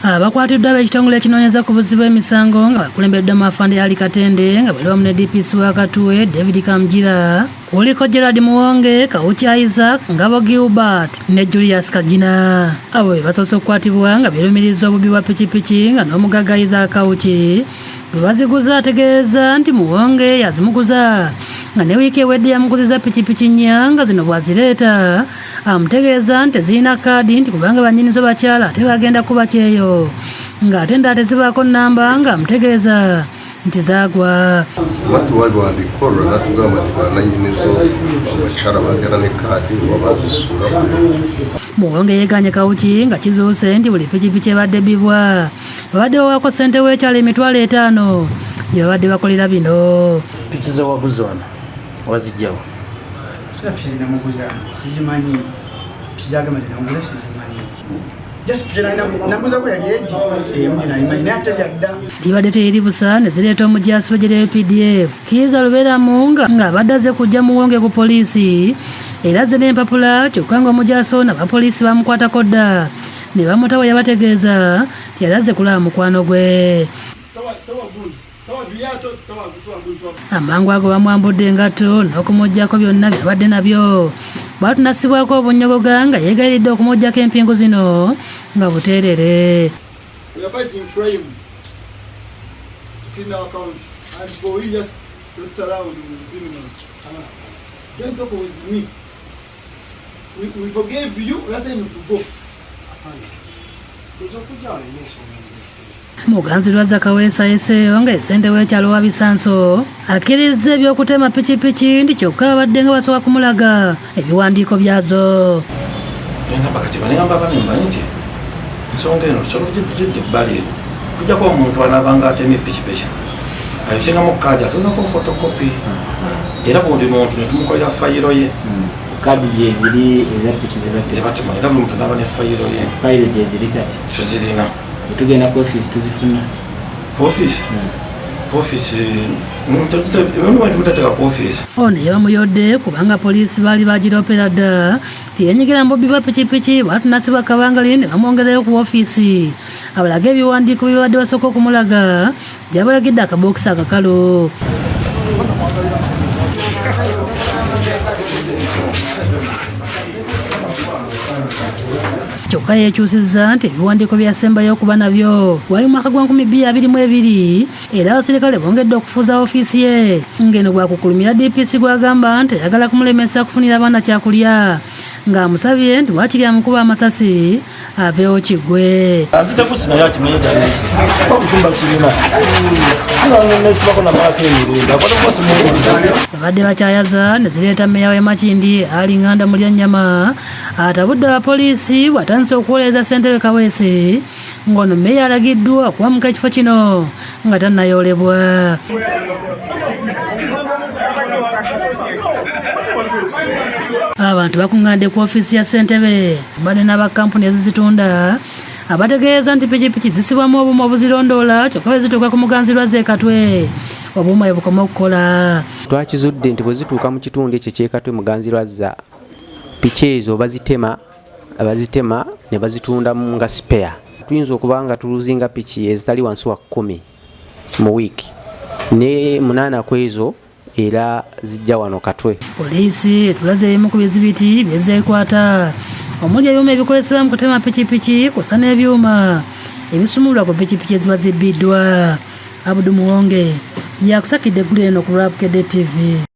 Abakwatiddwa ab'ekitongole ekinoonyeza ku buzzi bw'emisango nga bakulembeddwamu afande Ali Katende nga bali wamu ne DPC wa Katwe David Kamugira, kuliko Gerard Muwonge, Kawuki Isaac, Ngabo Gilbert ne Julius Kajina. Abo be basoose okukwatibwa nga beerumiriza obubbi bwa pikipiki nga n'omugagga Isaac Kawuki bwe baziguza ategeeza nti Muwonge yazimuguza nga ne wiiki ewedde yamuguziza pikipiki nnya nga zino bwazireeta amutegeeza nti zirina kaadi nti kubanga bannyinizo bakyala ate bagenda kuba kyeyo ng'ate ndaate zibaako nnamba nga amutegeeza nti zaagwa. Batuwaliwandiikwa natugamba nti bananyinizo abakyala bagenda ne kaadi wabazisuula. Muwonge yeeganye Kawuki nga kizuuse nti buli pikipiki ebadde bibwa babadde bawaako ssente w'ekyalo $5,000 gye babadde bakolera bino. Piki z'owaguze wano wazijjawo? Libadde teri busa ne zireeta omujaasi w'eggye PDF Kiiza Lubeeramu nga abadde aze kujja Muwonge ku poliisi era azze n'empapula kyokka nga omujaasi ono abapoliisi bamukwatako dda ne bamutawa yabategeeza nti yali azze kulaba mukwano gwe. Amangu ago bamwambudde engatto n'okumuggyako byonna byabadde nabyo. Bwatunasibwako obunnyogoga nga yeegaliridde okumuggyako empingu zino nga buteerere. Muganzirwa Zakaweesa Yeseeyo nga essente w'ekyalo wa Bisanso akkiriza eby'okutema pikipiki nti kyokka babadde nga basooka kumulaga ebiwandiiko byazo. Ensonga eno tusobola kugijja ebbali kujjako omuntu anaabanga atemye pikipiki ayisengamu kaadi atunako fotokopi era buli muntu ne tumukolera fayiro ye. Kaadi gye ziri eza piki zibatema era buli muntu naaba ne fayiro ye. Fayiro gye ziri kati tuzirina. Tugenda ku ofiisi tuzifuna. Ku ofiisi? Ku ofiisi tumuteeka ku ofiisi. Ono yabamuyodde kubanga poliisi baali bagiroopera dda tiyenyigira mu bubbi bwa pikipiki bwatunasibwa kabangali ne bamwongerayo ku ofiisi abalage ebiwandiiko bye babadde basooka okumulaga gyabalagidde akabookisi akakalu. Kyokka yeekyusizza nti ebiwandiiko byasembayo okuba nabyo wali mu mwaka gwa 2022 era abasirikale bongedde okufuuza ofiisi ye ng'eno gwakukulumira DPC gwagamba nti ayagala kumulemesa kufunira abaana kyakulya ng'amusabye nti waakiri amukuba amasasi aveewo kiggwe. Babadde bakyayaza ne zireeta mmeeya w'e Makindi Ali Nganda Mulyannyama atabudde abapoliisi bw'atandise okuwolereza ssentebe Kaweesi ng'ono mmeeya alagiddwa okuwamuka ekifo kino nga tannayoolebwa. Abantu bakuŋŋaanidde ku ofiisi ya ssentebe badde n'abakampuni ezizitunda abategeeza nti pikipiki zisibwamu obuuma obuzirondoola kyokka bwe zituuka ku muganzirwa ze Katwe obuuma bwe bukoma okukola. Twakizudde nti bwe zituuka mu kitundu ekyo ky'e Katwe muganzirwazza piki ezo bazitema ne bazitundamu nga spare. Tuyinza okuba nga tuluzinga piki ezitali wansi wa 10 mu wiiki ne 8 ku ezo era zijja wano Katwe. Poliisi etulaze ebimu ku bizibiti byezeekwata omuli ebyuma ebikozesebwa mu kutema pikipiki kw'ossa n'ebyuma ebisumululwa ku pikipiki eziba zibbiddwa. Abudu Muwonge yakusakidde eggulu eno ku Rapkede TV.